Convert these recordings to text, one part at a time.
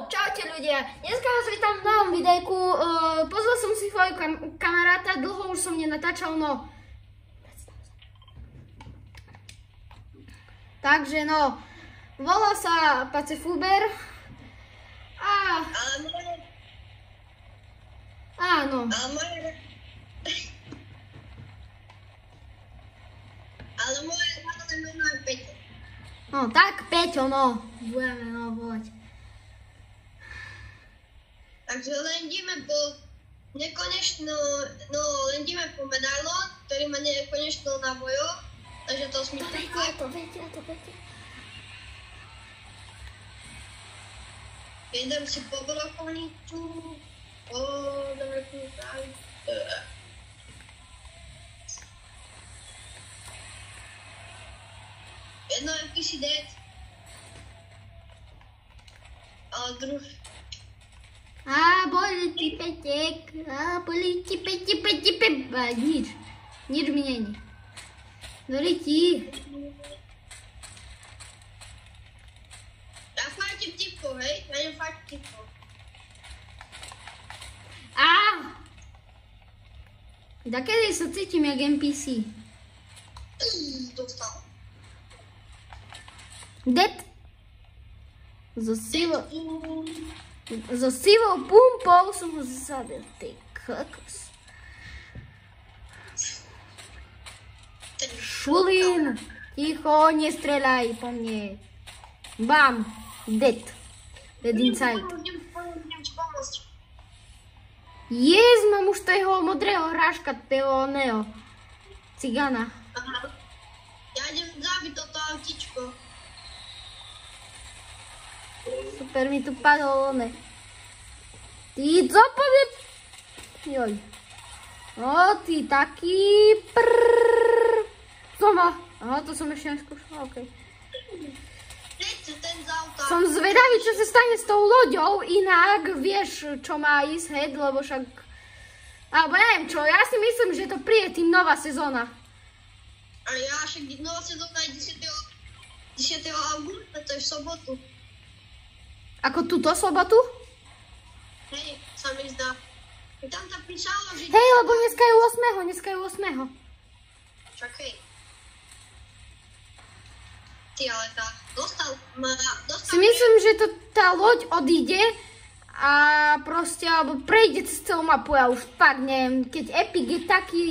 Čaute ľudia, dneska vás vítam v novom videjku, pozval som si svojho kamaráta, dlho už som nenatáčal, no. Takže no, volá sa Pacefuber a... Áno. Ale moje meno je Peťo. No tak Peťo, no, budeme no volať. Takže len ideme po nekonečno, len ideme po medailón, ktorý má nekonečno nábojov, takže to sme To vedia. Idem si po brokovnicu, dáme tu práve. Jedno NPC dead. Ale druhý. Boli ti Petek, nič mi není. Dori ti. Ja fajtím typko, hej? Ja idem fajtím typko. Dakedy sa cítim jak NPC? Dostal. Dead. So sivou pumpou som ho zabil, ty kokos. Šulín, ticho, nestreľaj po mne. Bam, dead. Dead inside. Idem ti pomôcť. Mám už toho modrého hráška, toho Neo. Cigana. Aha. Ja idem zabiť toto autičko. Super, mi tu padol one. Ty, co poviem? Joj. O, ty taký Co má? Aha, to som ešte neskúšala, okej. Som zvedavý, čo sa stane s tou loďou, inak vieš, čo má ísť, head, lebo však... Alebo neviem čo, ja si myslím, že to príde tým nová sezóna. A ja však nová sezóna je 10. augusta, to je v sobotu. Ako túto sobotu? Hej, sa mi zdá. Tam to písalo, že... Hej, lebo dneska je 8. Však hej. Ty, ale tá, dostal... Si myslím, že to tá loď odíde a proste, alebo prejde cez celú mapu, ja už fakt neviem, keď Epic je taký...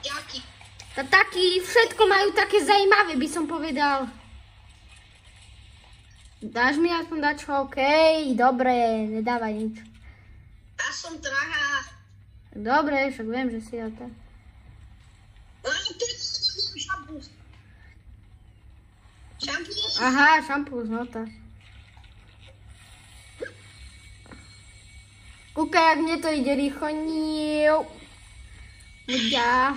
Jaký? Taký, všetko majú také zajímavé, by som povedal. Dáš mi aspoň dačo? Okej, dobre, nedávaj nič. Ja som trahá. Dobre, však viem, že si ja tak. Tu je šampus. Šampus? Aha, šampus, no tak. Kúkaj, ak mne to ide rýchlo, Ľudia.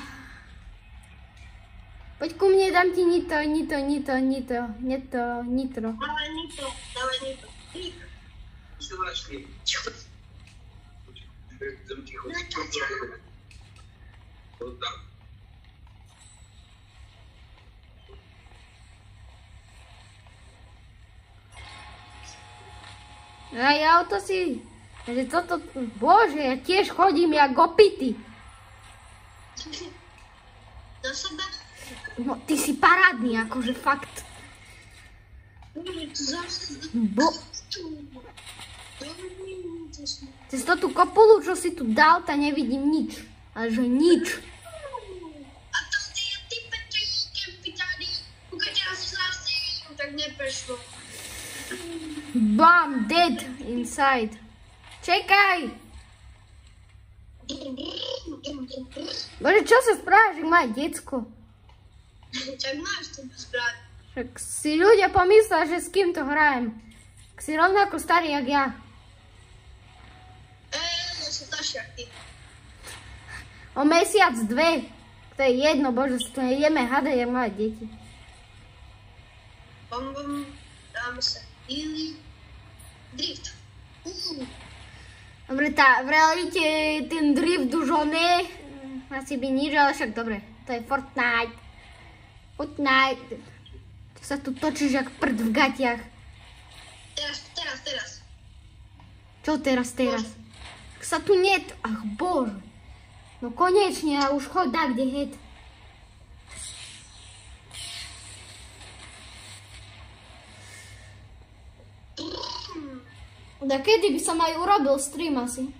Poď ku mne, dám ti nitro. Dávaj nitro. Ja auto si... Že toto... Bože, ja tiež chodím jak opity. Do seba? No, ty si parádny, akože fakt. Cez to tú kopulu, čo si tu dal, tá nevidím nič. Ale že nič. A to ste ty Petrejke pýtali, kúkajte raz zase, tak neprešlo. Bam, dead inside. Čekaj. Bože, čo sa správaš, že má decko? Čak máš to správať. Však si ľudia pomyslia, že s kým to hrajem. Si rovnako starý, jak ja. Ja som starší jak ty. O mesiac, 2. To je jedno, bože, si to nejdeme hádať, jak malé deti. Bom, dáme sa ili. Drift. Dobre, v realite ten drift už oné. Asi by nič, ale však dobre. To je Fortnite. To sa tu točíš jak prd v gatiach. Teraz Čo teraz? Tak sa tu net... Ach, bože. No konečne, a už choď tak, kde het. Da kedy by som aj urobil stream asi?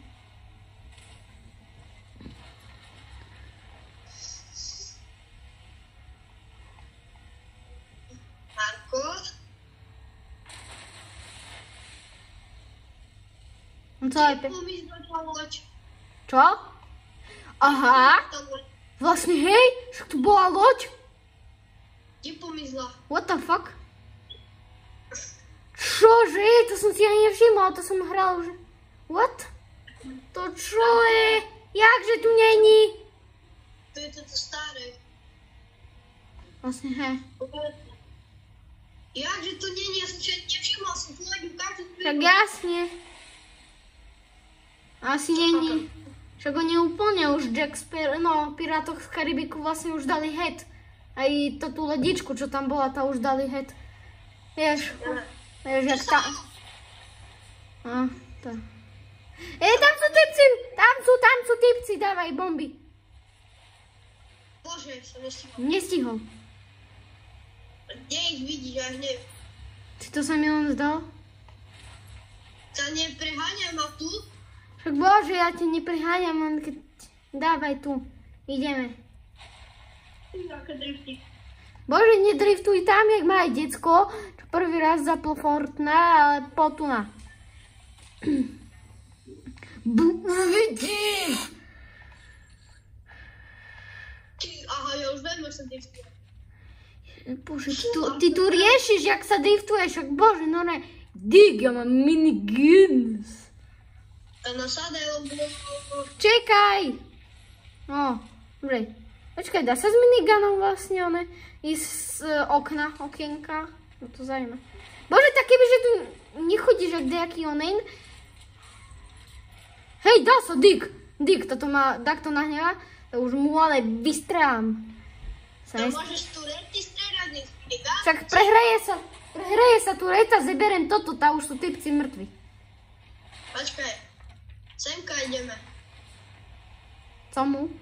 Marko? No co je? Pomyslel tá loď. Čo? Aha, Tá loď. vlastne hej, však tu bola loď. Kde pomysla? What the fuck? Čože? To som si ani nevšimla, to som hral už. What? To čo je? Jakže tu není? To je toto staré. Vlastne hej. Jakže to není, ja som si nevšimla, som tu loď každú Tak jasne. Asi není. Však oni úplne už Jack Sparrow, no, Pirátoch z Karibiku vlastne už dali head. Aj to tú lodičku, čo tam bola, tá už dali head. Vieš, jak tá... to. Tam sú typci, tam sú typci, dávaj bomby. Bože, som nestihol. Nestihol. Kde ich vidíš, ja neviem. Či to sa mi len zdal? Sa nepreháňaj ma tu. Však bože, ja ti nepreháňam, len keď... Dávaj tu, ideme. Aké drifty. Bože, nedriftuj tam, jak má aj decko, čo prvý raz zaplo Fortnite, ale potuna. Uvidíš! Aha, ja už viem, jak sa driftuje. Bože, ty tu riešiš, jak sa driftuješ, však bože, no ne. Dig, ja mám miniguns. A nasadaj, lebo... Čekaj! No, dobre. Počkaj, dá sa s miniganom vlastne, one, ísť z okna, okienka? No to zaujíma. Bože, tak kebyže tu nechodíš, jak dejaký onen. Hej, dá sa, Dig, toto ma takto nahneva, to už mu ale vystrelám. To môžeš tu rety strieľať, nech minigán. Však prehreje sa tu reta, zeberem toto, tá už sú typci mŕtvi. Počkaj, semka ideme. Co mu?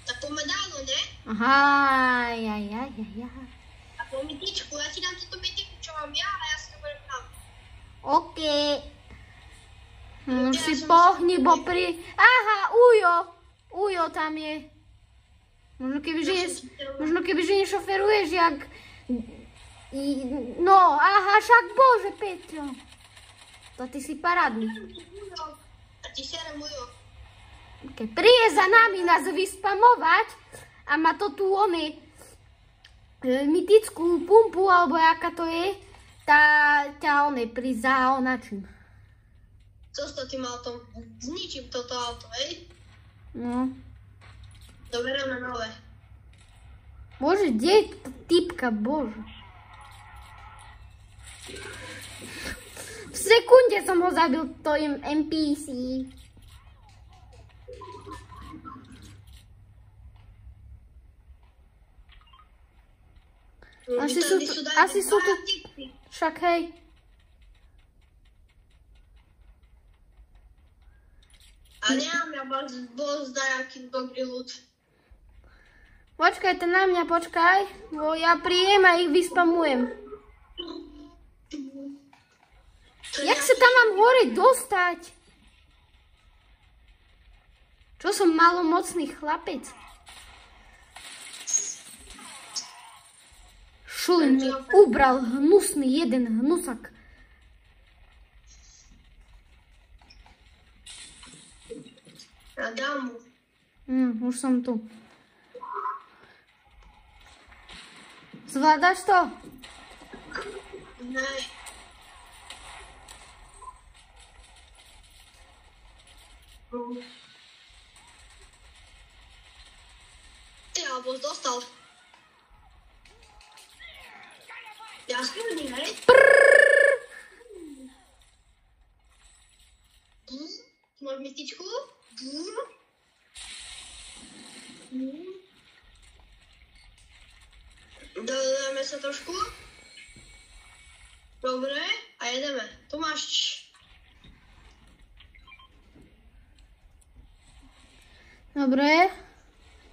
Tak po medálu, ne? Aha, ja. A po mytičku, ja ti dám túto mytičku, čo mám ja, a ja si to budem tam. OK. Už si pohni, bo pri... Aha, Ujo tam je. Možno kebyže nešoferuješ, jak... No, aha, však bože, Petro. To ty si parádny. A ti serem Ujo. Keď príde za nami nás vyspamovať a má to tu mytickú pumpu, alebo jaká to je, ťa prizáonačím. Co s tým autom? Zničím toto auto, hej? No. Doberieme nové. Bože, kde je typka, bože. V sekunde som ho zabil, to je NPC. Asi sú tu, však hej. A nemám ja bol dajaký dobrý ľud. Počkaj, na mňa počkaj, bo ja príjem a ich vyspamujem. Jak sa tam mám hore dostať? Čo som malomocný chlapec? Šulin mi ubral hnusný jeden hnusak. Ja dám mu. Už som tu. Zvládaš to? Ne. Ty, alebo dostal. Ja skúdim, hej? Máš mystičku? Dodáme sa trošku. Dobre, a jedeme. Tu máš Dobre.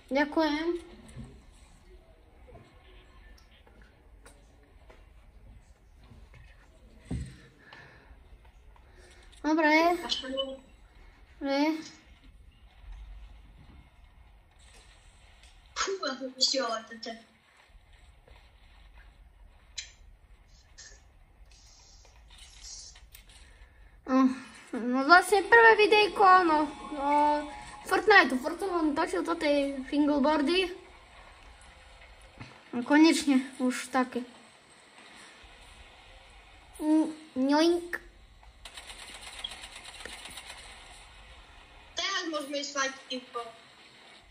Ďakujem. Dobre. Dobre. Fú, ja to vysiela, tete. No vlastne prvé videjko, no Fortnite som točil to tej fingerboardy. A konečne už také. Njoink. Teraz môžeme ísť fajt info.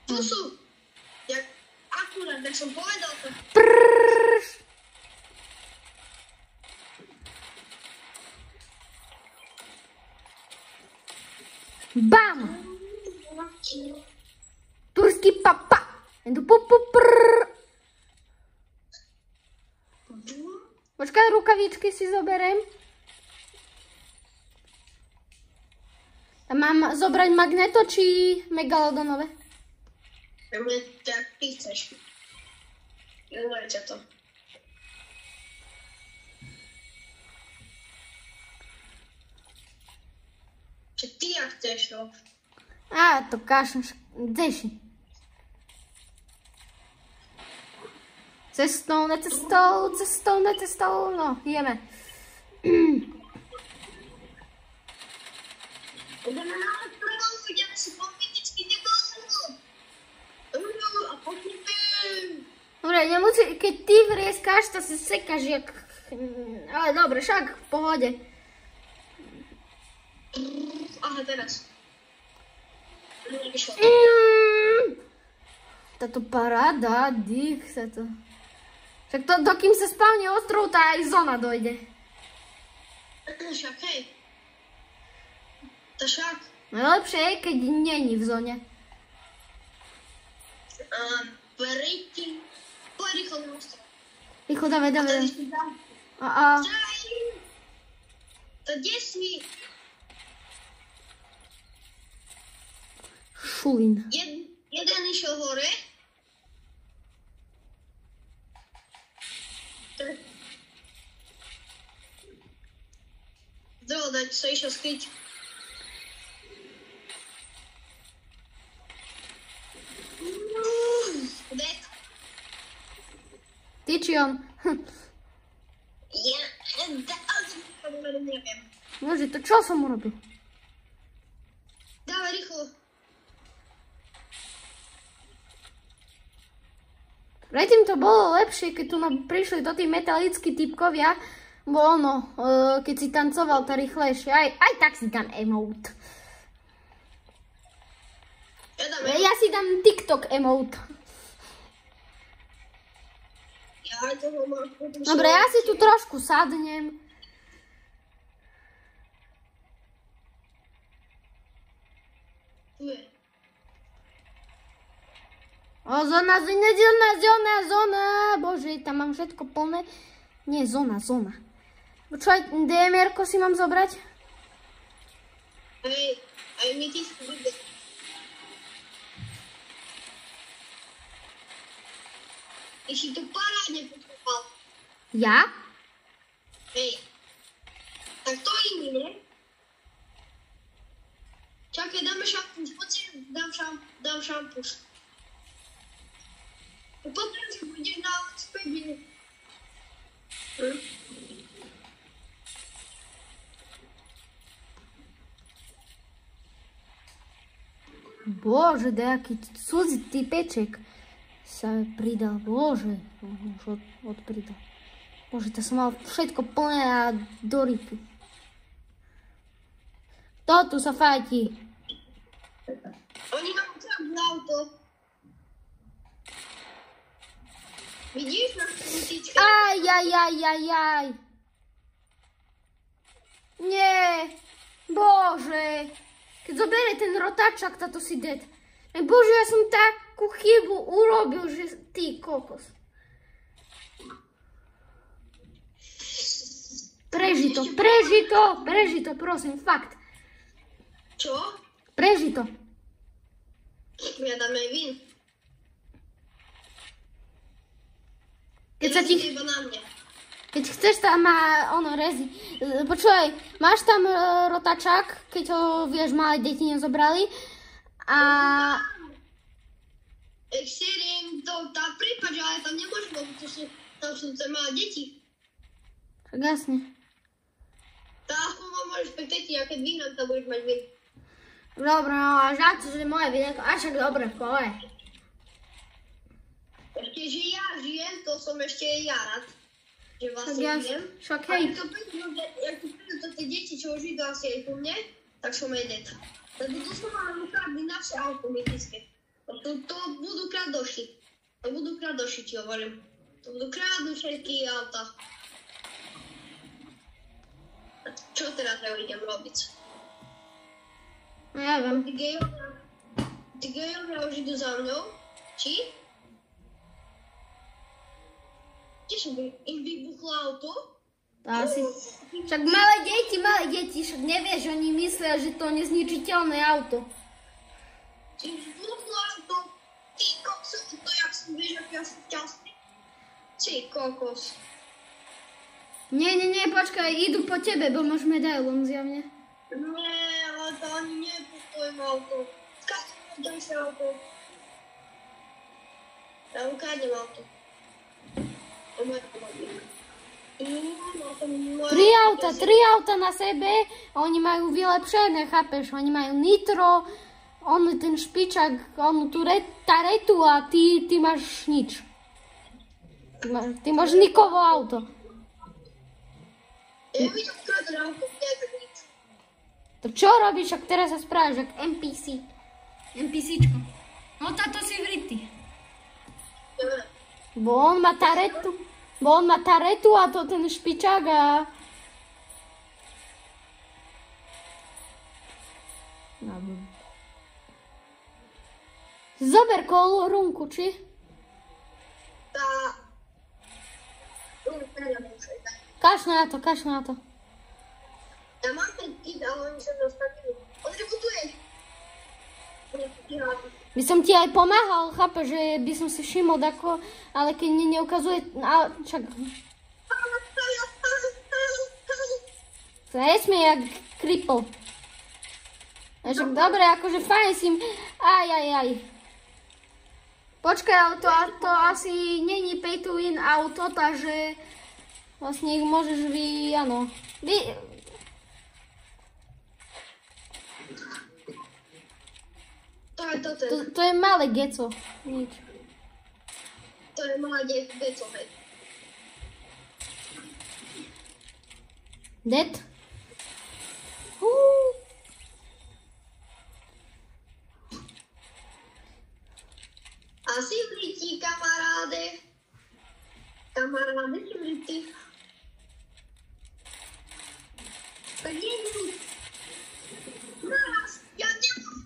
Tu sú, jak akurát, tak som povedal to. Bam! Turský papa. Počkaj, rukavičky si zoberiem. A mám zobrať magneto či megalodonové? Tak ty chceš. Milujete to. Čo ty jak chceš, no? Á, to kašľaš. Dzeši. Cestou, no, ideme. Ideme na prvú, ideme si pomytičky negosu. A pochopím. Dobre, nemusí, keď ty vrieskáš, to si sekáš jak... Ale dobre, však v pohode. Aha, teraz. Táto paráda, dých sa to... Však to, dokým sa spavne ostrov, tá aj zóna dojde. Však hej. To však. Najlepšie je, keď není v zóne. Prejti. Poď rýchlo na ostrov. Rýchlo, dávaj. To kde si? Šulín. Jeden išiel hore. Druhý sa išiel skryť. Ty či on? Ja neviem. Bože, to čo som urobil? Dávaj rýchlo. Predtým to bolo lepšie, keď tu prišli do tí metalickí typkovia. Bo ono, keď si tancoval, to rýchlejšie. Aj tak si dám emote. Ja si dám TikTok emote. Dobre, ja si tu trošku sadnem. O, zóna. Bože, tam mám všetko plné. Nie, zóna. Počúvaj, DMR-ko si mám zobrať? Hej, aj mi ty si bude. Ty si to parádne potreboval. Ja? Hej. Tak to iný, ne? Čakaj, dáme šampúš. Poď si, dám šampúš. Potom si budeš dávať späť, ne? Bože, nejaký cudzí typeček sa pridal. Bože, už odpridal. Bože, to som mal všetko plné a do rýpy. Kto tu sa fajtí? Oni nám ukradli auto. Vidíš na krutičke? Aj. Nie, Bože. Keď zoberie ten rotáčak, táto si dead. Bože, ja som takú chybu urobil, že ty kokos. Preži to, prosím, fakt. Čo? Preži to. Ja dám aj vín. Keď sa ti... Iba na mňa. Keď chceš tam má ono rezi. Počúvaj, máš tam rotačák, keď ho, vieš, malé deti nezobrali. A... Seriem to tá prípad, že ale tam nemôžem, lebo tam sú tie malé deti. Tak jasne. Tá aspoň môžeš pekne, a keď vínam, tam budeš mať vín. Dobre, no a žád, že moje videjko, a však dobre, kole. Ešte, že ja žijem, to som ešte ja rád. Že vlastne žijem. Však A hej. jak tu prídu to tie deti, čo už idú asi aj ku mne, tak som aj dead. Lebo tu som mal ukradli naše auto mytické. To budú kradoši. To budú kradoši, ti hovorím. To budú kradnúť všetky auta. A čo teraz ja idem robiť? No ja viem. Tí gejovia už idú za mňou. Či? Tiež im vybuchlo auto. Asi. Však malé deti, však nevieš, oni myslia, že to je nezničiteľné auto. Im vybuchlo auto. Ty kokos, to jak som vieš, ak ja som šťastný. Ty kokos. Nie, počkaj, idú po tebe, bo máš medailon zjavne. Nie, ale to ani nepustujem auto. Skazím sa auto. Ja ukradnem auto. Tri auta na sebe, oni majú vylepšené, chápeš? Oni majú nitro, on ten špičak, on tu taretu a ty máš nič. Ty máš nikovo auto. Ja mi to ukradne auto, nič. To čo robíš, ak teraz sa správaš, jak NPC? NPCčko. No táto si vrytý. Dobre. Bo on má taretu a to ten špičák a... Zober kolorunku, či? Tá... Kaš na to. Ja mám ten kit, ale oni sa dostanili. On rebutuje. By som ti aj pomáhal, chápeš, že by som si všimol ako, ale keď neukazuje, čak... Sa nesmie jak kripl. Však dobre, akože fajn si... Aj. Počkaj, ale to asi není pay to win auto, takže vlastne ich môžeš To je malé geco. Nič. To je malé geco, hej. Dead? Asi vlítí, kamaráde. Kamaráde si vlítí. Tak jedný. Naraz, ja nemám.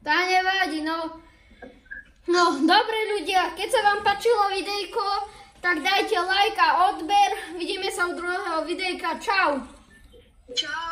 Tá nevadí, no. No, dobre ľudia, keď sa vám páčilo videjko, tak dajte like a odber. Vidíme sa u druhého videjka. Čau. Čau.